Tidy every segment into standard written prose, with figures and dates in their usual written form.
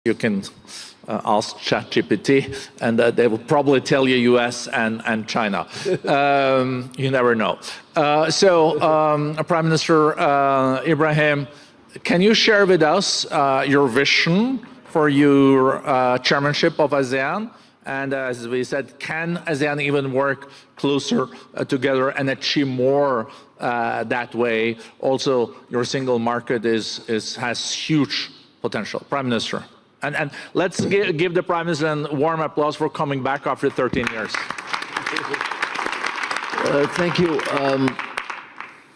You can ask ChatGPT, and they will probably tell you US and China. You never know. Prime Minister Ibrahim, can you share with us your vision for your chairmanship of ASEAN? And as we said, can ASEAN even work closer together and achieve more that way? Also, your single market has huge potential. Prime Minister. And let's give the Prime Minister a warm applause for coming back after 13 years. Thank you.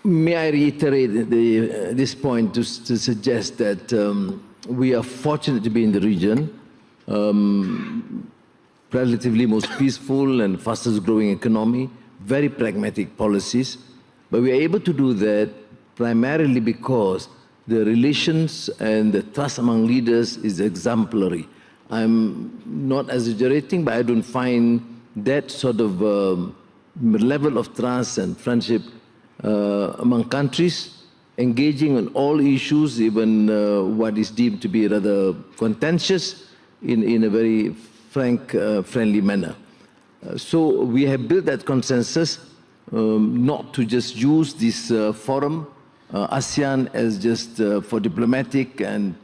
May I reiterate this point to suggest that we are fortunate to be in the region, relatively most peaceful and fastest growing economy, very pragmatic policies, but we are able to do that primarily because the relations and the trust among leaders is exemplary. I'm not exaggerating, but I don't find that sort of level of trust and friendship among countries, engaging on all issues, even what is deemed to be rather contentious, in a very frank, friendly manner. So we have built that consensus not to just use this forum, ASEAN, as just for diplomatic and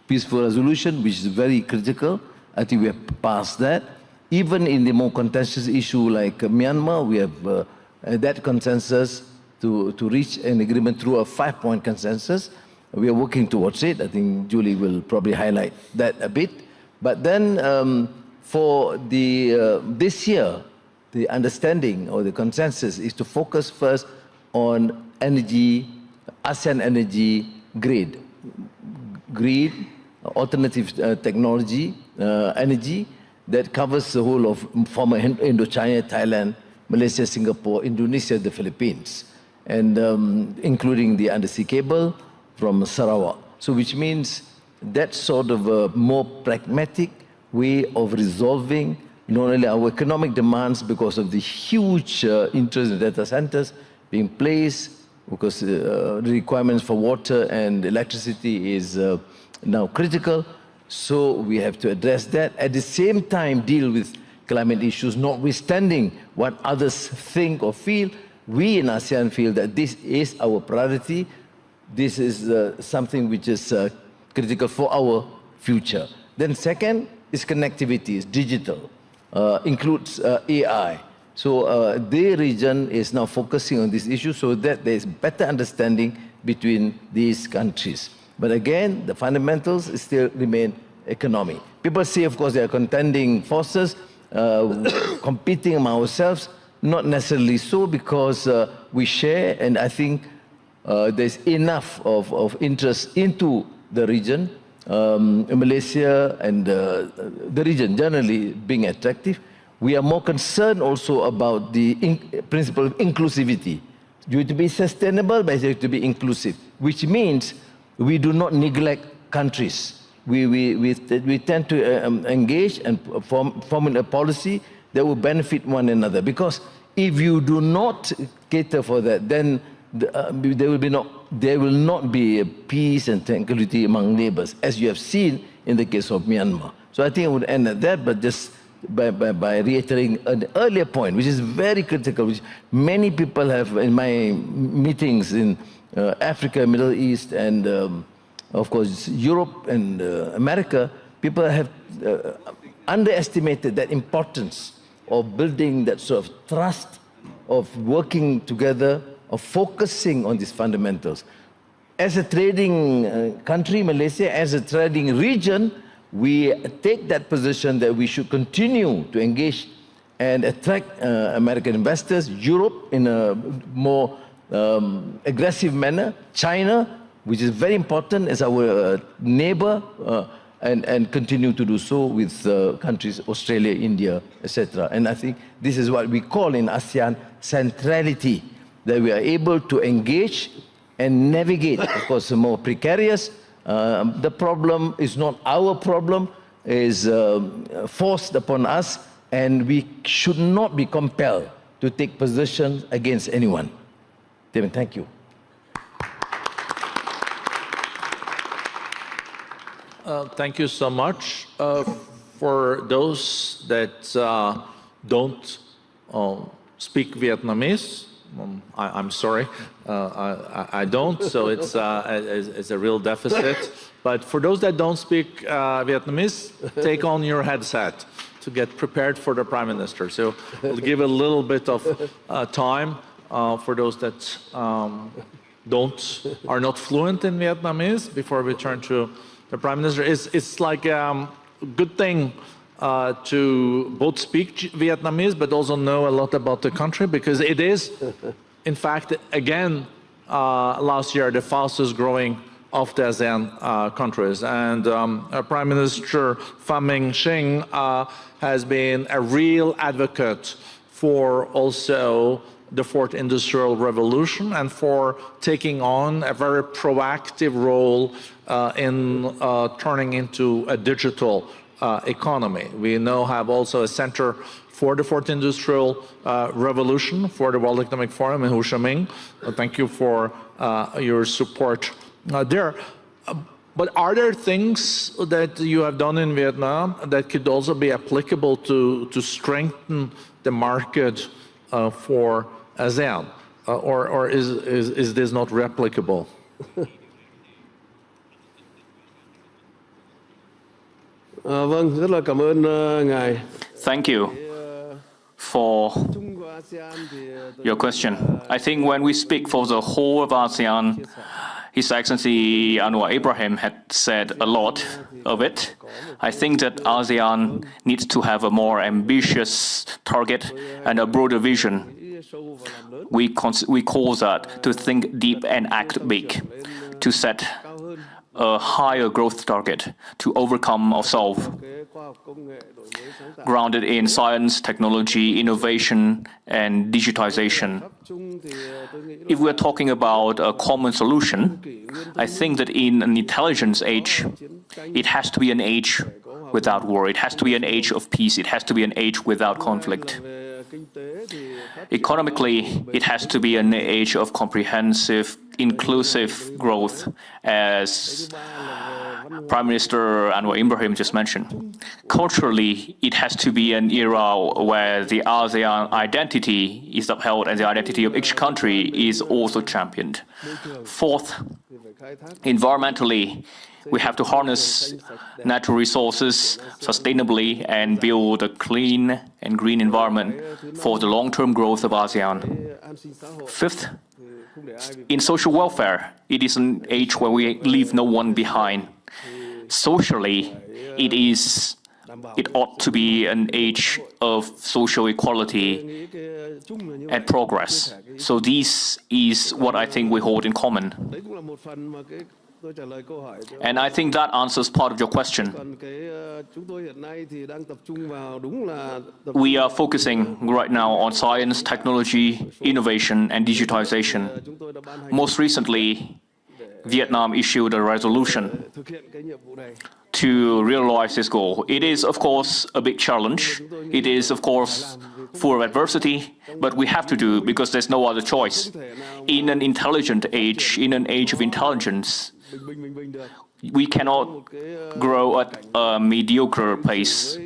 peaceful resolution, which is very critical. I think we have passed that. Even in the more contentious issue like Myanmar, we have that consensus to reach an agreement through a 5-point consensus. We are working towards it. I think Julie will probably highlight that a bit. But then for this year, the understanding or the consensus is to focus first on energy, ASEAN energy grid, alternative technology, energy that covers the whole of former Indochina, Thailand, Malaysia, Singapore, Indonesia, the Philippines, and including the undersea cable from Sarawak. So which means that sort of a more pragmatic way of resolving not only our economic demands because of the huge interest in data centers being placed, because the requirements for water and electricity is now critical. So we have to address that. At the same time, deal with climate issues, notwithstanding what others think or feel. We in ASEAN feel that this is our priority. This is something which is critical for our future. Then second is connectivity, is digital, includes AI. So the region is now focusing on this issue so that there is better understanding between these countries. But again, the fundamentals still remain economy. People say, of course, they are contending forces, competing among ourselves. Not necessarily so, because we share, and I think there's enough of interest into the region, Malaysia and the region generally being attractive. We are more concerned also about the principle of inclusivity. You have to be sustainable, but you have to be inclusive, which means we do not neglect countries. We tend to engage and form a policy that will benefit one another. Because if you do not cater for that, then there will not be peace and tranquility among neighbors, as you have seen in the case of Myanmar. So I think I would end at that, but just by reiterating an earlier point, which is very critical, which many people have in my meetings in Africa, Middle East, and of course Europe and America, people have underestimated that importance of building that sort of trust, of working together, of focusing on these fundamentals. As a trading country, Malaysia, as a trading region, we take that position that we should continue to engage and attract American investors, Europe in a more aggressive manner, China, which is very important as our neighbor, and continue to do so with countries, Australia, India, etc. And I think this is what we call in ASEAN centrality, that we are able to engage and navigate, of course, more precarious. The problem is not our problem, is forced upon us, and we should not be compelled to take position against anyone. David, thank you. Thank you so much. For those that don't speak Vietnamese, I'm sorry, I don't, so it's a real deficit. But for those that don't speak Vietnamese, take on your headset to get prepared for the Prime Minister. So we'll give a little bit of time for those that are not fluent in Vietnamese before we turn to the Prime Minister. It's like a good thing to both speak Vietnamese but also know a lot about the country, because it is, in fact, again, last year, the fastest growing of the ASEAN countries. And Prime Minister Pham Minh Chinh has been a real advocate for also the fourth industrial revolution and for taking on a very proactive role in turning into a digital economy. We now have also a center for the fourth industrial revolution for the World Economic Forum in Ho Chi Minh. Thank you for your support there. But are there things that you have done in Vietnam that could also be applicable to strengthen the market for ASEAN, or is this not replicable? Vâng, rất là cảm ơn ngài. Thank you for your question. I think when we speak for the whole of ASEAN, His Excellency Anwar Ibrahim had said a lot of it. I think that ASEAN needs to have a more ambitious target and a broader vision. We call that to think deep and act big, to set a higher growth target, to overcome ourselves, grounded in science, technology, innovation, and digitization. If we're talking about a common solution, I think that in an intelligence age, it has to be an age without war. It has to be an age of peace. It has to be an age without conflict. Economically, it has to be an age of comprehensive, inclusive growth, as Prime Minister Anwar Ibrahim just mentioned. Culturally, it has to be an era where the ASEAN identity is upheld and the identity of each country is also championed. Fourth, environmentally, we have to harness natural resources sustainably and build a clean and green environment for the long-term growth of ASEAN. Fifth, in social welfare, it is an age where we leave no one behind. Socially, it ought to be an age of social equality and progress. So this is what I think we hold in common. And I think that answers part of your question. We are focusing right now on science, technology, innovation, and digitization. Most recently, Vietnam issued a resolution to realize this goal. It is, of course, a big challenge. It is, of course, full of adversity, but we have to do it because there's no other choice. In an intelligent age, in an age of intelligence, we cannot grow at a mediocre pace.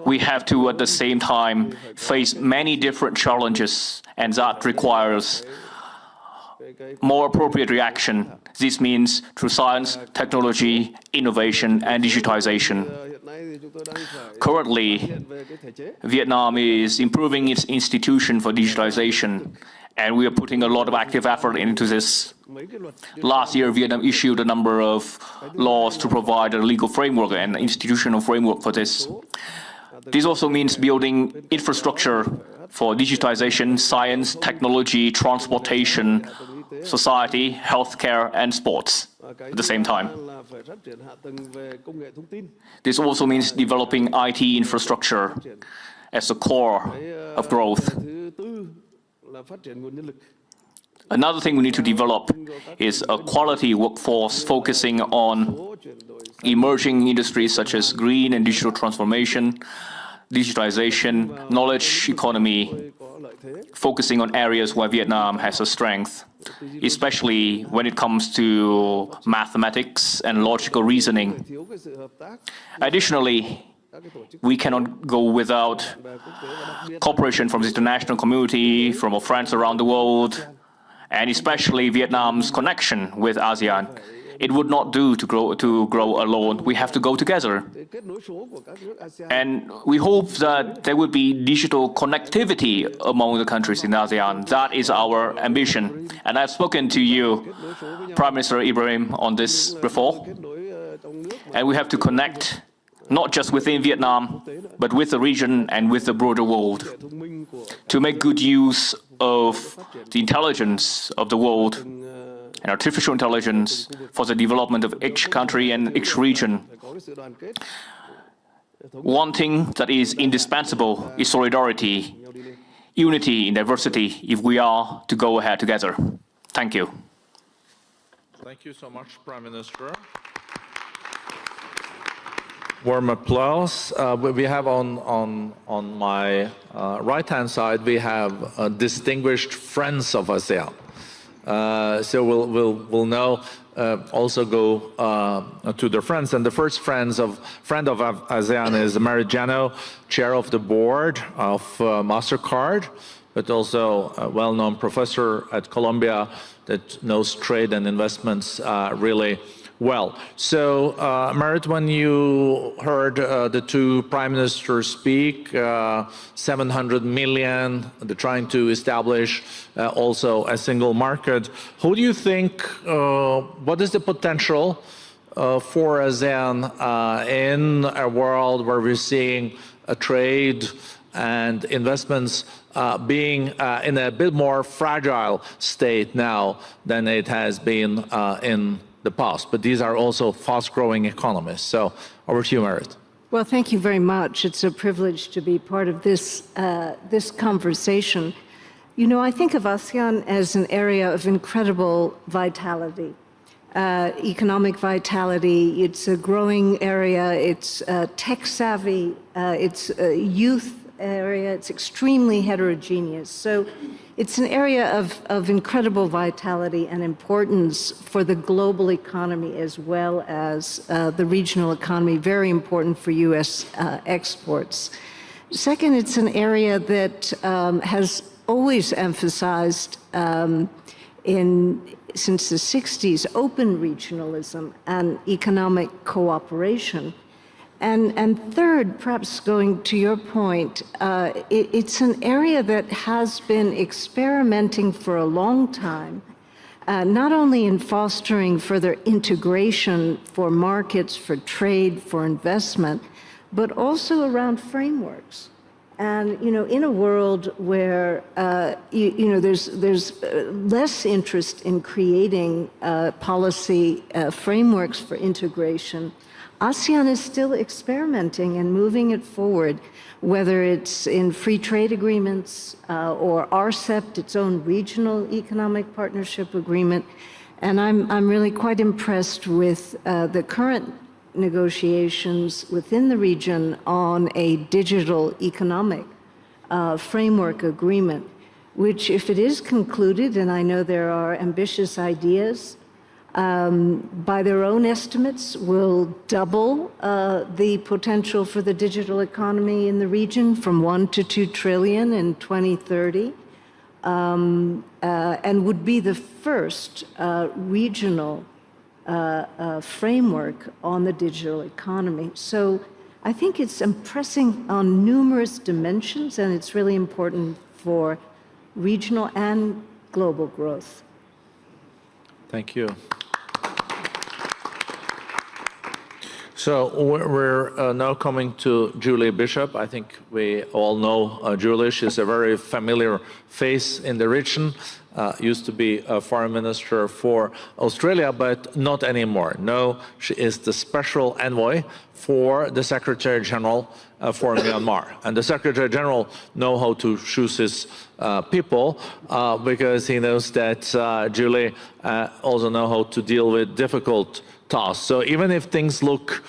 We have to, at the same time, face many different challenges, and that requires more appropriate reaction. This means through science, technology, innovation, and digitization. Currently, Vietnam is improving its institution for digitalization, and we are putting a lot of active effort into this. Last year, Vietnam issued a number of laws to provide a legal framework and institutional framework for this. This also means building infrastructure for digitization, science, technology, transportation, society, healthcare, and sports at the same time. This also means developing IT infrastructure as the core of growth. Another thing we need to develop is a quality workforce focusing on emerging industries such as green and digital transformation, digitization, knowledge economy, focusing on areas where Vietnam has a strength, especially when it comes to mathematics and logical reasoning. Additionally, we cannot go without cooperation from the international community, from our friends around the world, and especially Vietnam's connection with ASEAN. It would not do to grow alone. We have to go together. And we hope that there will be digital connectivity among the countries in ASEAN. That is our ambition. And I've spoken to you, Prime Minister Ibrahim, on this before. And we have to connect not just within Vietnam, but with the region and with the broader world, to make good use of the intelligence of the world and artificial intelligence for the development of each country and each region. One thing that is indispensable is solidarity, unity in diversity, if we are to go ahead together. Thank you. Thank you so much, Prime Minister. Warm applause. We have on my right-hand side, we have distinguished friends of ASEAN. So we'll now also go to the friends. And the first friend of ASEAN is Mariano, chair of the board of MasterCard, but also a well-known professor at Columbia that knows trade and investments really well. So, Merit, when you heard the two prime ministers speak, 700 million, they're trying to establish also a single market. Who do you think, what is the potential for ASEAN in a world where we're seeing a trade and investments being in a bit more fragile state now than it has been in the past, but these are also fast-growing economies. So over to you, Merit. Well, thank you very much. It's a privilege to be part of this this conversation. You know, I think of ASEAN as an area of incredible vitality, economic vitality. It's a growing area. It's tech-savvy. It's a youth area. It's extremely heterogeneous. So it's an area of incredible vitality and importance for the global economy as well as the regional economy, very important for U.S. exports. Second, it's an area that has always emphasized since the 60s, open regionalism and economic cooperation. And third, perhaps going to your point, it's an area that has been experimenting for a long time, not only in fostering further integration for markets, for trade, for investment, but also around frameworks. And, you know, in a world where, there's less interest in creating policy frameworks for integration, ASEAN is still experimenting and moving it forward, whether it's in free trade agreements or RCEP, its own regional economic partnership agreement. And I'm really quite impressed with the current negotiations within the region on a digital economic framework agreement, which, if it is concluded, and I know there are ambitious ideas, by their own estimates, will double the potential for the digital economy in the region from 1 to 2 trillion in 2030, and would be the first regional framework on the digital economy. So I think it's pressing on numerous dimensions, and it's really important for regional and global growth. Thank you. So we're now coming to Julie Bishop. I think we all know Julie. She's a very familiar face in the region. Used to be a foreign minister for Australia, but not anymore. No, she is the special envoy for the Secretary General for Myanmar. And the Secretary General knows how to choose his people because he knows that Julie also knows how to deal with difficult tasks. So even if things look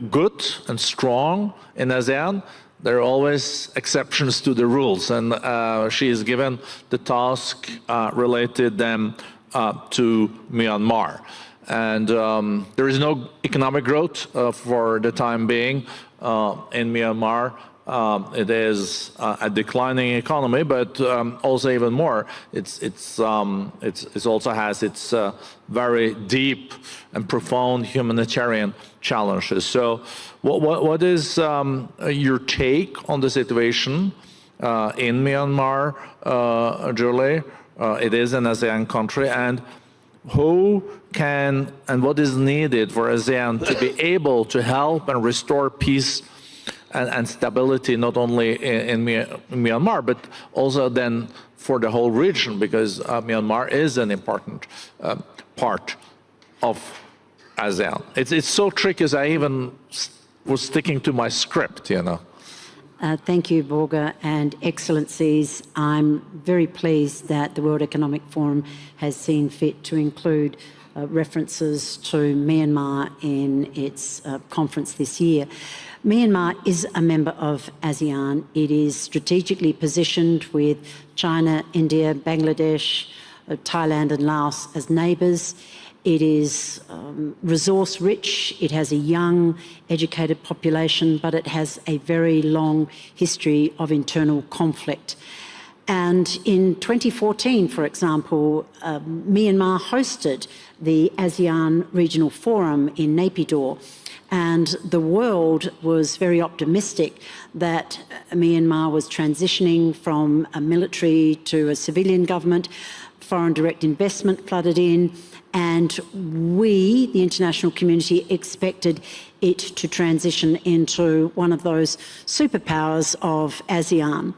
good and strong in ASEAN, there are always exceptions to the rules, and she is given the task related then to Myanmar. And there is no economic growth for the time being in Myanmar. It is a declining economy, but also even more, it also has its very deep and profound humanitarian challenges. So, what is your take on the situation in Myanmar, Julie? It is an ASEAN country, and who can and what is needed for ASEAN to be able to help and restore peace and stability, not only in Myanmar, but also then for the whole region, because Myanmar is an important part of ASEAN. It's so tricky, as I even was sticking to my script, you know. Thank you, Borge and Excellencies. I'm very pleased that the World Economic Forum has seen fit to include references to Myanmar in its conference this year. Myanmar is a member of ASEAN. It is strategically positioned with China, India, Bangladesh, Thailand and Laos as neighbours. It is resource-rich. It has a young, educated population, but it has a very long history of internal conflict. And in 2014, for example, Myanmar hosted the ASEAN Regional Forum in Naypyidaw, and the world was very optimistic that Myanmar was transitioning from a military to a civilian government. Foreign direct investment flooded in, and we, the international community, expected it to transition into one of those superpowers of ASEAN.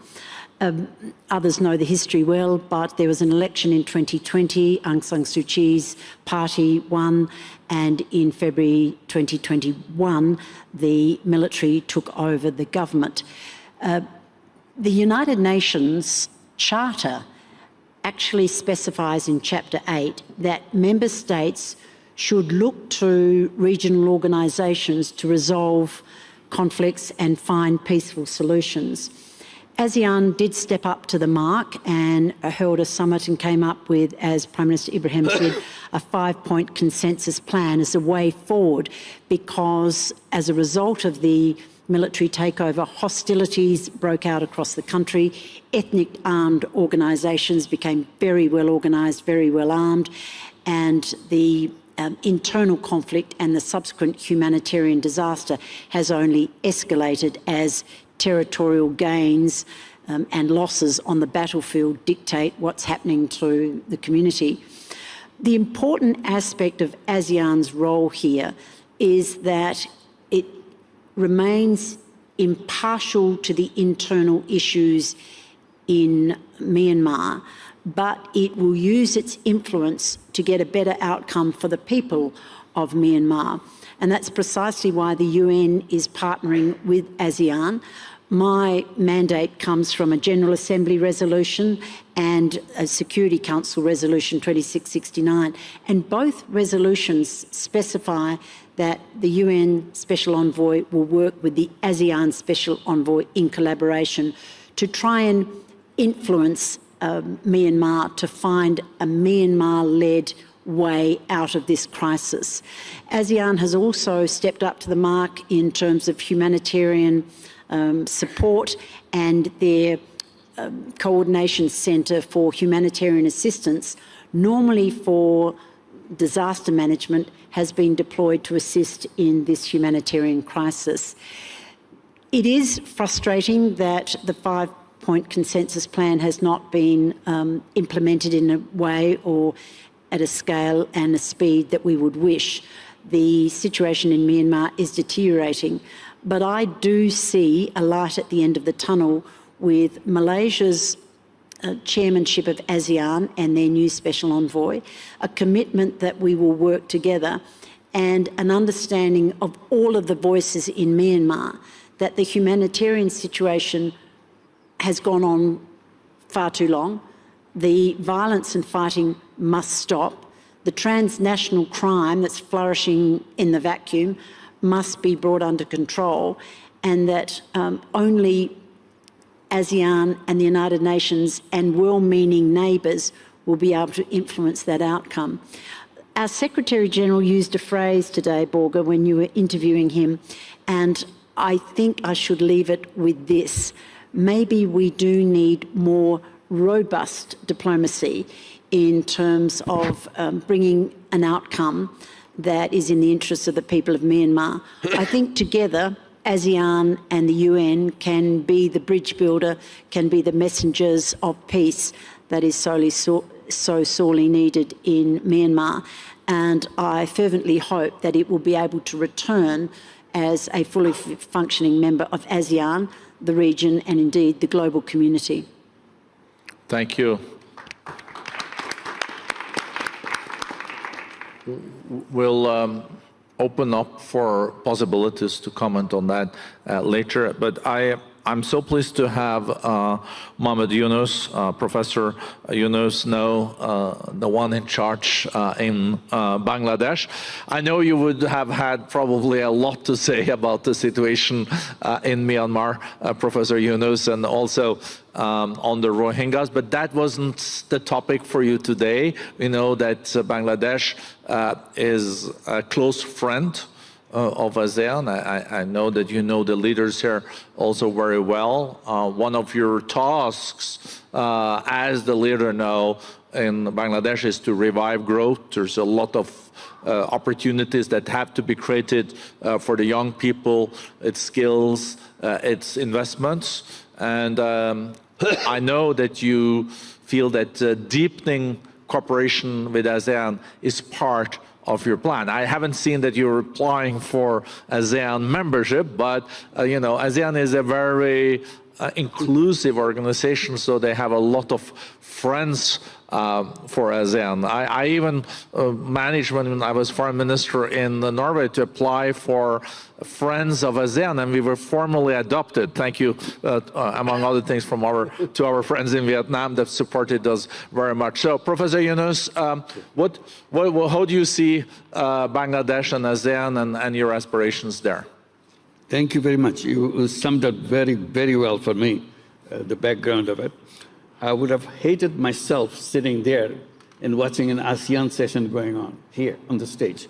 Others know the history well, but there was an election in 2020, Aung San Suu Kyi's party won, and in February 2021, the military took over the government. The United Nations Charter actually specifies in Chapter 8 that member states should look to regional organisations to resolve conflicts and find peaceful solutions. ASEAN did step up to the mark and held a summit and came up with, as Prime Minister Ibrahim said, a 5-point consensus plan as a way forward, because as a result of the military takeover, hostilities broke out across the country. Ethnic armed organisations became very well organised, very well armed, and the internal conflict and the subsequent humanitarian disaster has only escalated as territorial gains and losses on the battlefield dictate what's happening to the community. The important aspect of ASEAN's role here is that it remains impartial to the internal issues in Myanmar, but it will use its influence to get a better outcome for the people of Myanmar. And that's precisely why the UN is partnering with ASEAN. My mandate comes from a General Assembly resolution and a Security Council resolution 2669. And both resolutions specify that the UN Special Envoy will work with the ASEAN Special Envoy in collaboration to try and influence Myanmar to find a Myanmar-led way out of this crisis. ASEAN has also stepped up to the mark in terms of humanitarian support, and their coordination centre for humanitarian assistance, normally for disaster management, has been deployed to assist in this humanitarian crisis. It is frustrating that the 5-point consensus plan has not been implemented in a way or at a scale and a speed that we would wish. The situation in Myanmar is deteriorating, but I do see a light at the end of the tunnel with Malaysia's chairmanship of ASEAN and their new special envoy, a commitment that we will work together, and an understanding of all of the voices in Myanmar that the humanitarian situation has gone on far too long. The violence and fighting must stop. The transnational crime that's flourishing in the vacuum must be brought under control, and that only ASEAN and the United Nations and well-meaning neighbours will be able to influence that outcome. Our Secretary-General used a phrase today, Borga, when you were interviewing him, and I think I should leave it with this. Maybe we do need more robust diplomacy in terms of bringing an outcome that is in the interests of the people of Myanmar. I think together, ASEAN and the UN can be the bridge builder, can be the messengers of peace that is so sorely needed in Myanmar. And I fervently hope that it will be able to return as a fully functioning member of ASEAN, the region, and indeed the global community. Thank you. We'll open up for possibilities to comment on that later, but I'm so pleased to have Mohamed Yunus, Professor Yunus, now the one in charge in Bangladesh. I know you would have had probably a lot to say about the situation in Myanmar, Professor Yunus, and also on the Rohingyas, but that wasn't the topic for you today. We know that Bangladesh is a close friend of ASEAN. I know that you know the leaders here also very well. One of your tasks as the leader now in Bangladesh is to revive growth. There's a lot of opportunities that have to be created for the young people, its skills, its investments. And I know that you feel that deepening cooperation with ASEAN is part of your plan. I haven't seen that you're applying for ASEAN membership, but you know, ASEAN is a very inclusive organization, so they have a lot of friends for ASEAN. I even managed, when I was foreign minister in Norway, to apply for Friends of ASEAN, and we were formally adopted. Thank you, among other things, from to our friends in Vietnam that supported us very much. So, Professor Yunus, how do you see Bangladesh and ASEAN and your aspirations there? Thank you very much. You summed up very, very well for me, the background of it. I would have hated myself sitting there and watching an ASEAN session going on here on the stage.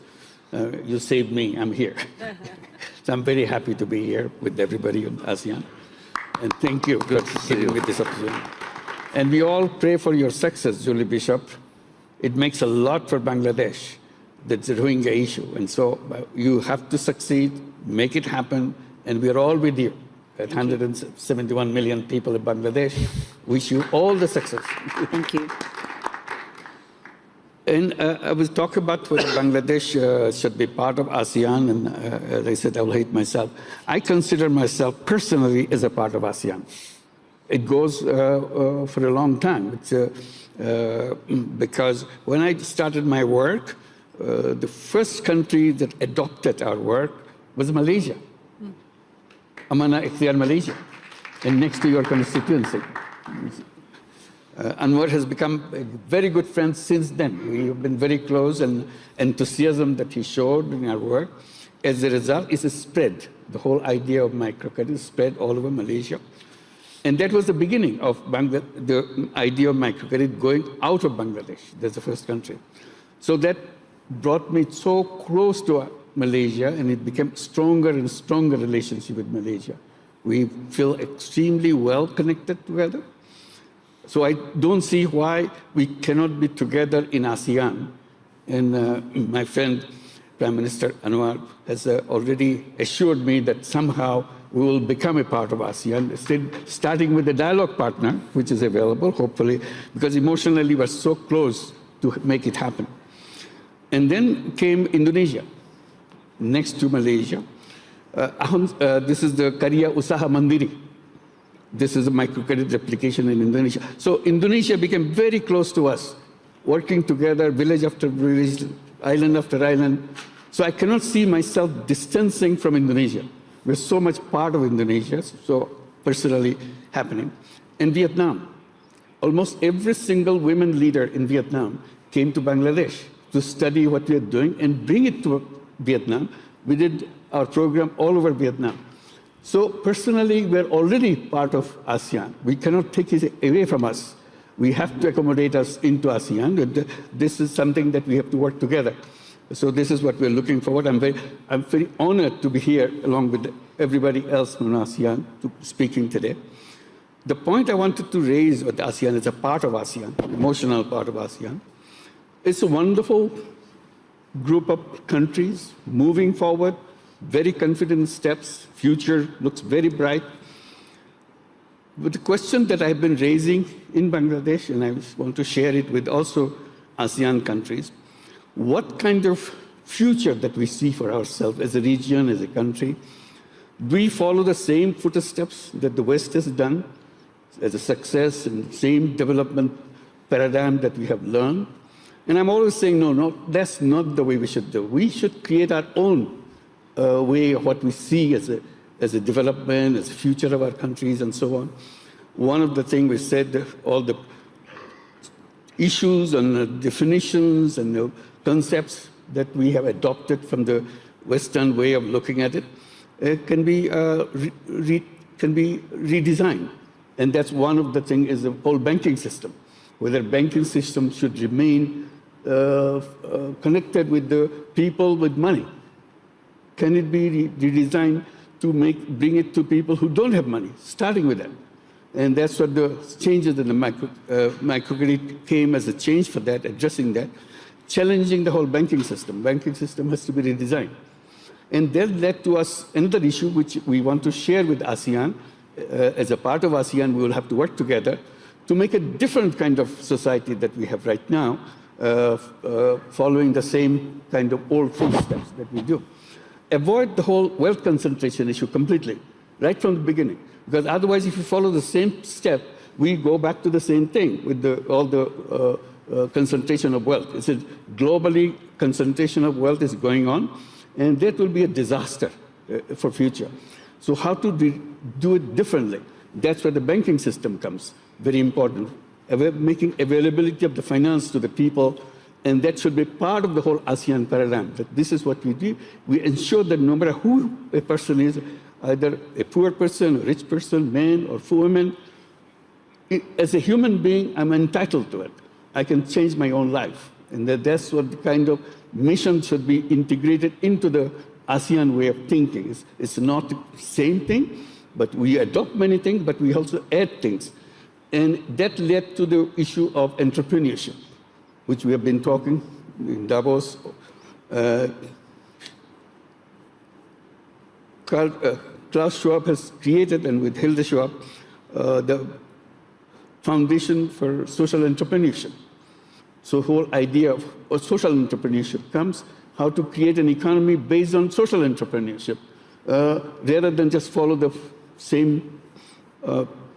You saved me, I'm here. So I'm very happy to be here with everybody in ASEAN. And thank you for giving me this opportunity. And we all pray for your success, Julie Bishop. It makes a lot for Bangladesh, that's the Rohingya issue. And so you have to succeed, make it happen, and we're all with you. At 171 million people in Bangladesh, wish you all the success. Thank you. And I was talking about whether Bangladesh should be part of ASEAN, and as I said, I will hate myself. I consider myself personally as a part of ASEAN. It goes for a long time. It's, because when I started my work, the first country that adopted our work was Malaysia. Amana Ikhtiar, Malaysia, and next to your constituency. Anwar has become a very good friend since then. We have been very close, and enthusiasm that he showed in our work, as a result, is spread. The whole idea of microcredit spread all over Malaysia. And that was the beginning of the idea of microcredit going out of Bangladesh. That's the first country. So that brought me so close to Malaysia, and it became stronger and stronger relationship with Malaysia. We feel extremely well connected together. So I don't see why we cannot be together in ASEAN. And my friend, Prime Minister Anwar, has already assured me that somehow we will become a part of ASEAN, starting with the dialogue partner, which is available, hopefully, because emotionally we're so close to make it happen. And then came Indonesia, next to Malaysia. This is the Karya Usaha Mandiri. This is a microcredit application in Indonesia. So Indonesia became very close to us, working together, village after village, island after island. So I cannot see myself distancing from Indonesia. We're so much part of Indonesia, so personally happening. And Vietnam, almost every single women leader in Vietnam came to Bangladesh to study what we are doing and bring it to Vietnam. We did our program all over Vietnam. So personally, we're already part of ASEAN. We cannot take it away from us. We have to accommodate us into ASEAN. This is something that we have to work together. So this is what we're looking forward. I'm very honored to be here along with everybody else from ASEAN speaking today. The point I wanted to raise with ASEAN is a part of ASEAN, emotional part of ASEAN. It's a wonderful group of countries moving forward, very confident steps, future looks very bright. But the question that I've been raising in Bangladesh, and I want to share it with also ASEAN countries, what kind of future that we see for ourselves as a region, as a country? Do we follow the same footsteps that the West has done as a success and same development paradigm that we have learned? And I'm always saying, no, that's not the way we should do. We should create our own way of what we see as a development, as a future of our countries, and so on. One of the things we said, all the issues and definitions and the concepts that we have adopted from the Western way of looking at it, can be redesigned. And that's one of the things is the whole banking system, whether banking system should remain connected with the people with money. Can it be redesigned to bring it to people who don't have money, starting with that? And that's what the changes in the microcredit came as a change for that, addressing that, challenging the whole banking system. Banking system has to be redesigned. And that led to us another issue which we want to share with ASEAN. As a part of ASEAN, we will have to work together to make a different kind of society that we have right now, following the same kind of old footsteps that we do. Avoid the whole wealth concentration issue completely, right from the beginning. Because otherwise, if you follow the same step, we go back to the same thing with all the concentration of wealth. It's a globally concentration of wealth is going on, and that will be a disaster for future. So how to do it differently? That's where the banking system comes, very important. Making availability of the finance to the people, and that should be part of the whole ASEAN paradigm, that this is what we do. We ensure that no matter who a person is, either a poor person, a rich person, man or woman, as a human being, I'm entitled to it. I can change my own life. And that's what the kind of mission should be integrated into the ASEAN way of thinking. It's not the same thing, but we adopt many things, but we also add things. And that led to the issue of entrepreneurship, which we have been talking in Davos. Klaus Schwab has created, and with Hilde Schwab, the Foundation for Social Entrepreneurship. So the whole idea of social entrepreneurship comes, how to create an economy based on social entrepreneurship, rather than just follow the same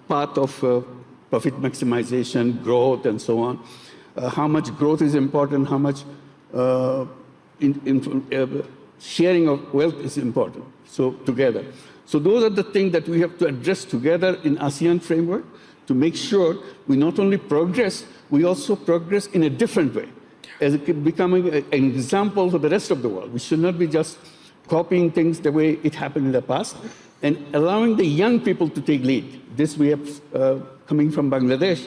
path of profit maximization, growth, and so on. How much growth is important, how much sharing of wealth is important, so together. So those are the things that we have to address together in ASEAN framework to make sure we not only progress, we also progress in a different way, as becoming an example for the rest of the world. We should not be just copying things the way it happened in the past, and allowing the young people to take lead. This we have coming from Bangladesh,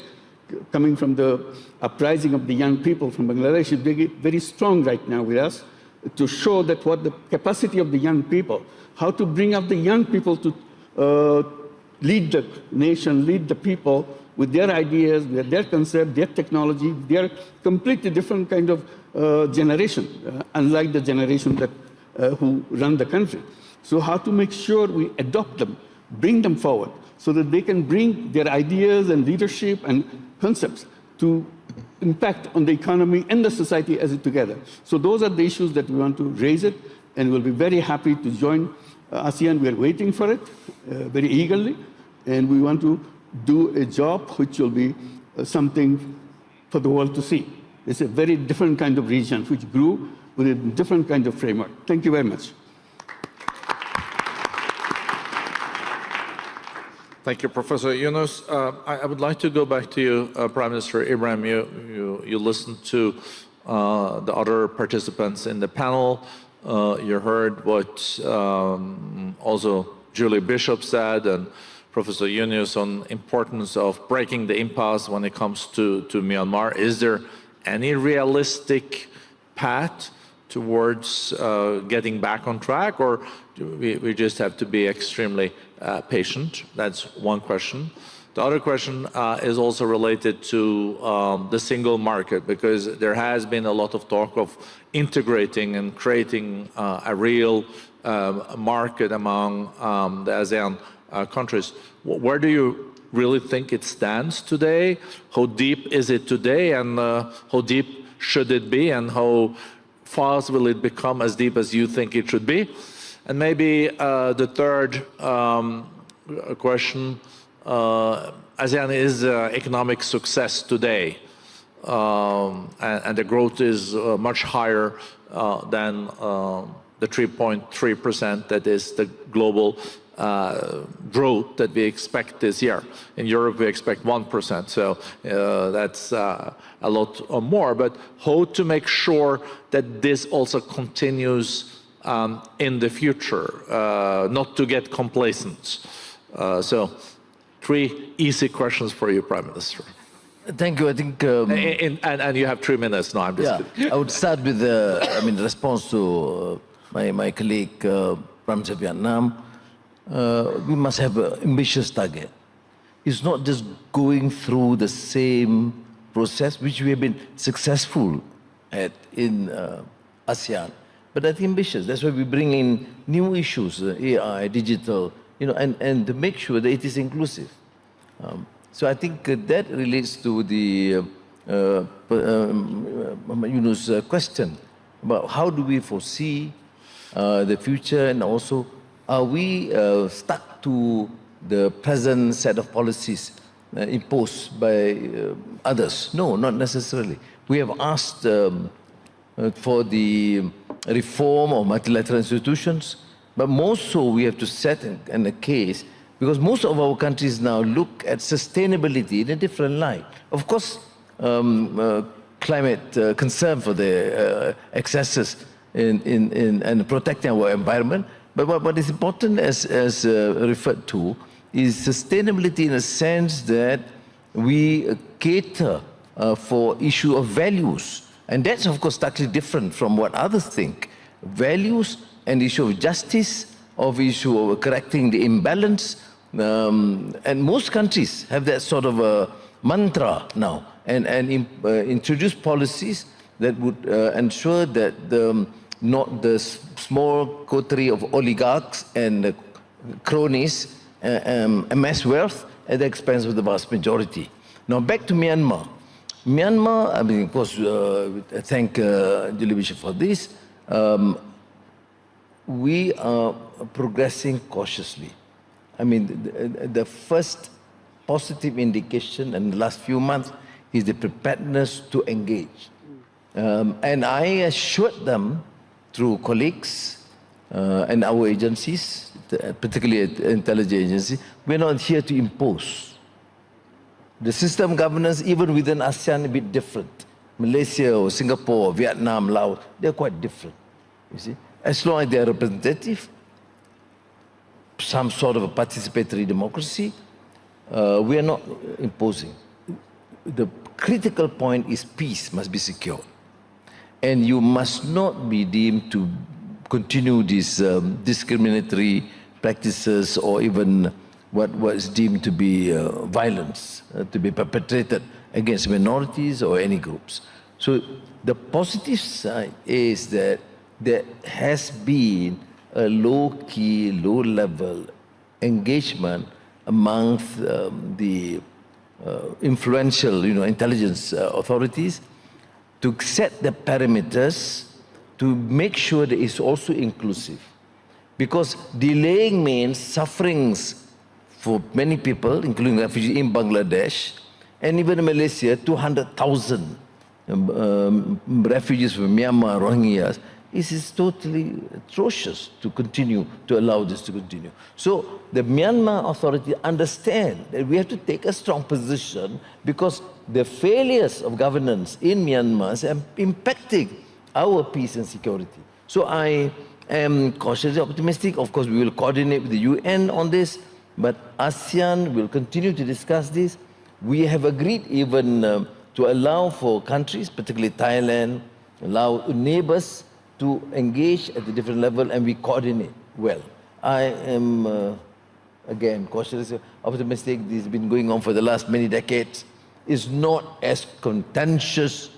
coming from the uprising of the young people from Bangladesh is very, very strong right now with us to show that what the capacity of the young people, how to bring up the young people to lead the nation, lead the people with their ideas, with their concept, their technology, their completely different kind of generation, unlike the generation that who run the country. So how to make sure we adopt them, bring them forward, so that they can bring their ideas and leadership and concepts to impact on the economy and the society as it together. So those are the issues that we want to raise it, and we'll be very happy to join ASEAN. We are waiting for it very eagerly, and we want to do a job which will be something for the world to see. It's a very different kind of region which grew with a different kind of framework. Thank you very much. Thank you, Professor Yunus. I would like to go back to you, Prime Minister Ibrahim. You listened to the other participants in the panel. You heard what also Julie Bishop said and Professor Yunus on importance of breaking the impasse when it comes to Myanmar. Is there any realistic path towards getting back on track, or do we just have to be extremely patient? That's one question. The other question is also related to the single market, because there has been a lot of talk of integrating and creating a real market among the ASEAN countries. Where do you really think it stands today? How deep is it today, and how deep should it be, and how fast will it become as deep as you think it should be? And maybe the third question, ASEAN is economic success today, and the growth is much higher than the 3.3% that is the global growth that we expect this year. In Europe, we expect 1%, so that's a lot more. But how to make sure that this also continues in the future, not to get complacent? So, 3 easy questions for you, Prime Minister. Thank you. I think, and you have 3 minutes now. I'm just kidding. I would start with the response to my colleague, Prime Minister of Vietnam. We must have an ambitious target. It's not just going through the same process which we have been successful at in ASEAN, but I think ambitious. That's why we bring in new issues, AI, digital, and to make sure that it is inclusive. So I think that relates to the Yunus' question about how do we foresee the future, and also are we stuck to the present set of policies imposed by others? No, not necessarily. We have asked for the reform of multilateral institutions, but more so we have to set in a case, because most of our countries now look at sustainability in a different light. Of course, climate concern for the excesses in protecting our environment, but what is important, as referred to, is sustainability in a sense that we cater for issue of values. And that's, of course, totally different from what others think. Values and issue of justice, of issue of correcting the imbalance. And most countries have that sort of a mantra now, and introduce policies that would ensure that not the small coterie of oligarchs and cronies amass wealth at the expense of the vast majority. Now back to Myanmar. Myanmar, I mean, of course, thank Julie Bishop for this. We are progressing cautiously. I mean, the first positive indication in the last few months is the preparedness to engage. And I assured them through colleagues and our agencies, particularly intelligence agencies, we're not here to impose. The system governance, even within ASEAN, a bit different. Malaysia or Singapore or Vietnam, Laos, they're quite different, you see. As long as they're representative, some sort of a participatory democracy, we are not imposing. The critical point is peace must be secured. And you must not be deemed to continue these discriminatory practices, or even what was deemed to be violence to be perpetrated against minorities or any groups. So the positive side is that there has been a low-key, low-level engagement amongst the influential, intelligence authorities to set the parameters to make sure that it's also inclusive. Because delaying means sufferings for many people, including refugees in Bangladesh, and even in Malaysia, 200,000 refugees from Myanmar, Rohingyas. This is totally atrocious to continue, to allow this to continue. So the Myanmar authority understand that we have to take a strong position, because the failures of governance in Myanmar are impacting our peace and security. So I am cautiously optimistic. Of course, we will coordinate with the UN on this, but ASEAN will continue to discuss this. We have agreed even to allow for countries, particularly Thailand, allow neighbors to engage at a different level, and we coordinate well. I am, again, cautiously optimistic. This has been going on for the last many decades. It's not as contentious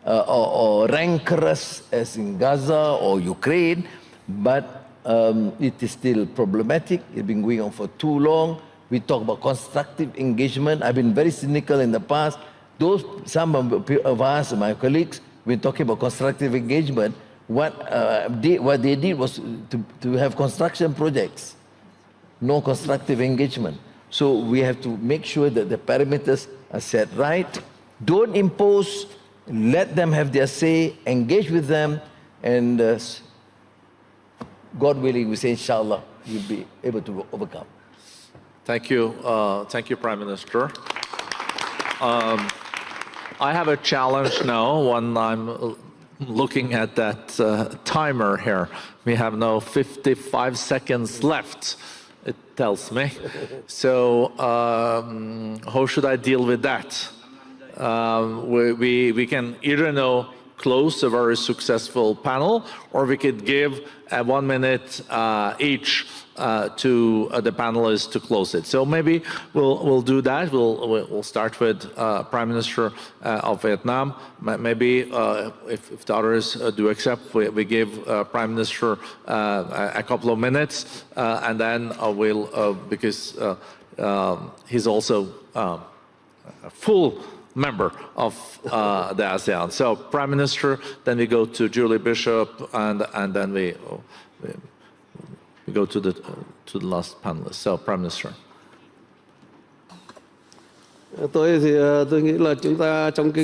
or rancorous as in Gaza or Ukraine, but it is still problematic. It's been going on for too long. We talk about constructive engagement. I've been very cynical in the past. Some of us, my colleagues, we're talking about constructive engagement. What they did was to have construction projects, no constructive engagement. So we have to make sure that the parameters are set right. Don't impose, let them have their say, engage with them, and God willing, we say, inshallah, we'll be able to overcome. Thank you, Prime Minister. I have a challenge now when I'm looking at that timer here. We have now 55 seconds left, it tells me. So how should I deal with that? We can either now close a very successful panel, or we could give 1 minute each to the panelists to close it. So maybe we'll do that. We'll start with Prime Minister of Vietnam. Maybe if the others do accept, we give Prime Minister a couple of minutes, and then we'll because he's also a full member of the ASEAN. So Prime Minister, then we go to Julie Bishop, and then we go to the last panelist. So Prime Minister.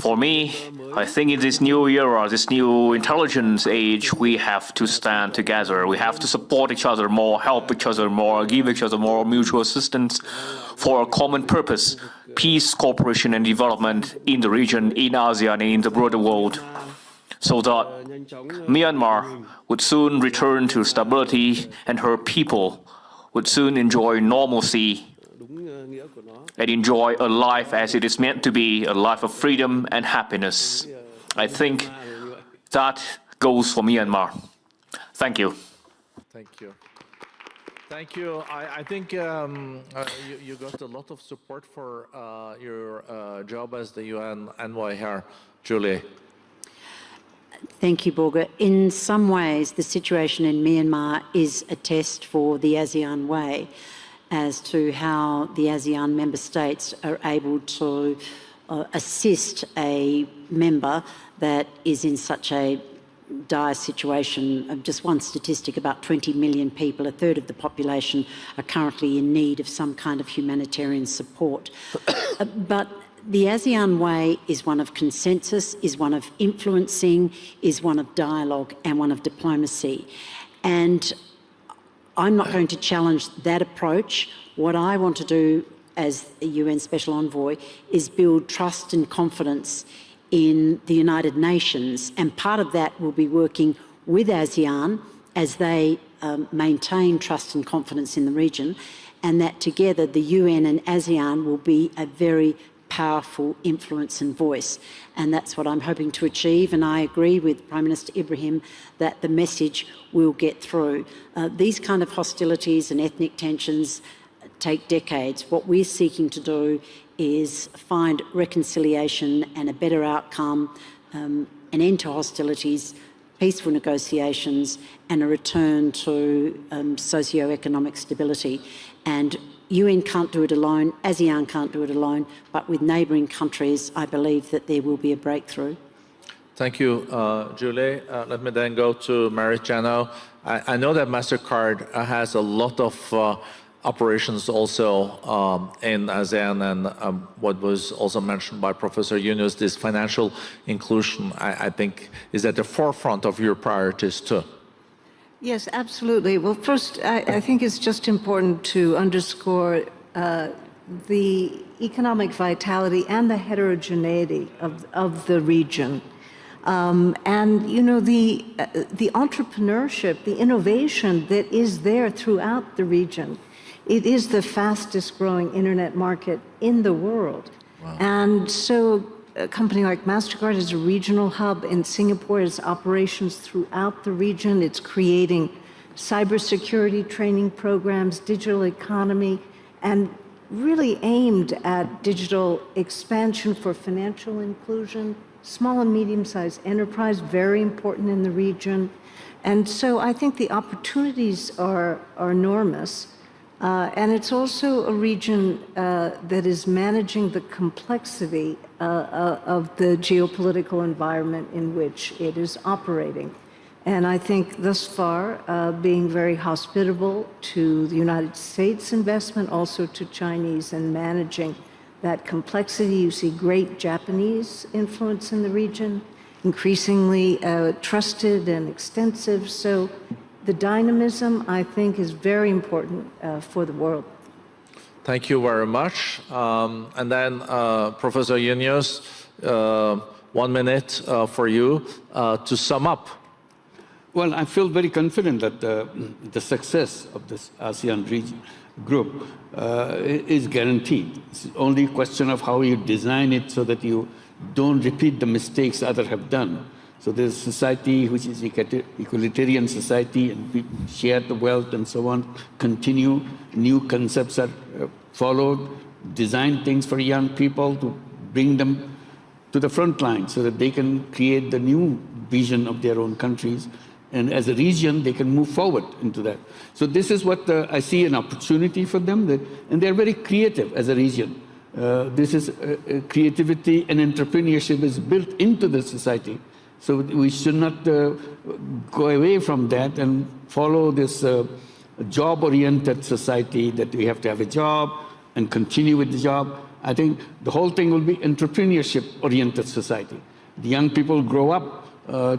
For me, I think in this new era, this new intelligence age, we have to stand together. We have to support each other more, help each other more, give each other more mutual assistance for a common purpose: peace, cooperation, and development in the region, in ASEAN, and in the broader world, so that Myanmar would soon return to stability and her people would soon enjoy normalcy and enjoy a life as it is meant to be, a life of freedom and happiness. I think that goes for Myanmar. Thank you. Thank you. Thank you. I think you got a lot of support for your job as the UN envoy here, Julie. Thank you, Borga. In some ways, the situation in Myanmar is a test for the ASEAN way as to how the ASEAN member states are able to assist a member that is in such a dire situation. Just one statistic, about 20 million people, a third of the population, are currently in need of some kind of humanitarian support. But the ASEAN way is one of consensus, is one of influencing, is one of dialogue, and one of diplomacy. And I'm not going to challenge that approach. What I want to do as a UN Special Envoy is build trust and confidence in the United Nations. And part of that will be working with ASEAN as they maintain trust and confidence in the region, and that together the UN and ASEAN will be a very powerful influence and voice. And that's what I'm hoping to achieve. And I agree with Prime Minister Ibrahim that the message will get through. These kind of hostilities and ethnic tensions take decades. What we're seeking to do is find reconciliation and a better outcome, an end to hostilities, peaceful negotiations, and a return to socio-economic stability. And UN can't do it alone, ASEAN can't do it alone, but with neighbouring countries, I believe that there will be a breakthrough. Thank you, Julie. Let me then go to Mary Jano. I know that MasterCard has a lot of operations also in ASEAN, and what was also mentioned by Professor Yunus, this financial inclusion, I think, is at the forefront of your priorities too. Yes, absolutely. Well, first, I think it's just important to underscore the economic vitality and the heterogeneity of the region. And, you know, the entrepreneurship, the innovation that is there throughout the region. It is the fastest growing internet market in the world. Wow. And so a company like MasterCard is a regional hub in Singapore. It has operations throughout the region. It's creating cybersecurity training programs, digital economy, and really aimed at digital expansion for financial inclusion, small and medium-sized enterprise, very important in the region. And so I think the opportunities are enormous. And it's also a region that is managing the complexity of the geopolitical environment in which it is operating. And I think thus far, being very hospitable to the United States investment, also to Chinese, and managing that complexity. You see great Japanese influence in the region, increasingly trusted and extensive. So the dynamism, I think, is very important for the world. Thank you very much. And then, Professor Yunus, 1 minute for you to sum up. Well, I feel very confident that the success of this ASEAN region group is guaranteed. It's only a question of how you design it so that you don't repeat the mistakes others have done. So there's a society which is equalitarian society, and we share the wealth and so on, continue, new concepts are followed, design things for young people to bring them to the front line so that they can create the new vision of their own countries. And as a region, they can move forward into that. So this is what I see an opportunity for them, and they're very creative as a region. This is creativity and entrepreneurship is built into the society. So we should not go away from that and follow this job-oriented society that we have to have a job and continue with the job. I think the whole thing will be entrepreneurship-oriented society. The young people grow up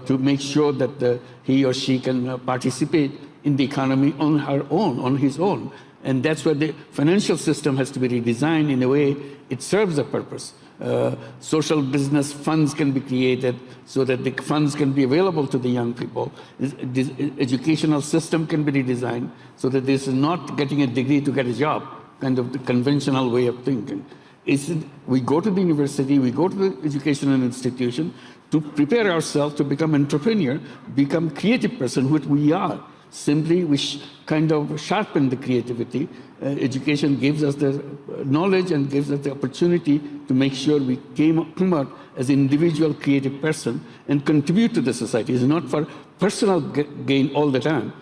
to make sure that he or she can participate in the economy on her own, on his own. And that's where the financial system has to be redesigned in a way it serves a purpose. Social business funds can be created so that the funds can be available to the young people. This educational system can be redesigned so that this is not getting a degree to get a job, kind of the conventional way of thinking. We go to the university, we go to the educational institution to prepare ourselves to become entrepreneur, become creative person, which we are. Simply, we kind of sharpen the creativity. Education gives us the knowledge and gives us the opportunity to make sure we come out as an individual creative person and contribute to the society. It's not for personal gain all the time.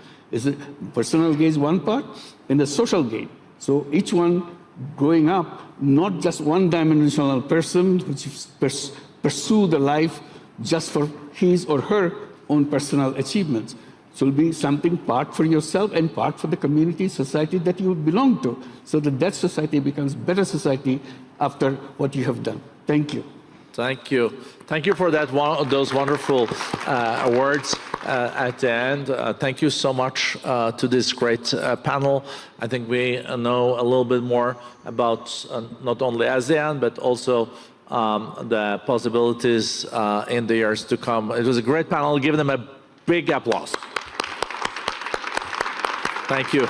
Personal gain is one part, and the social gain. So each one growing up, not just one-dimensional person which pursue the life just for his or her own personal achievements. So it'll be something part for yourself and part for the community, society that you belong to, so that that society becomes better society after what you have done. Thank you. Thank you. Thank you for those wonderful words at the end. Thank you so much to this great panel. I think we know a little bit more about not only ASEAN, but also the possibilities in the years to come. It was a great panel. Give them a big applause. Thank you.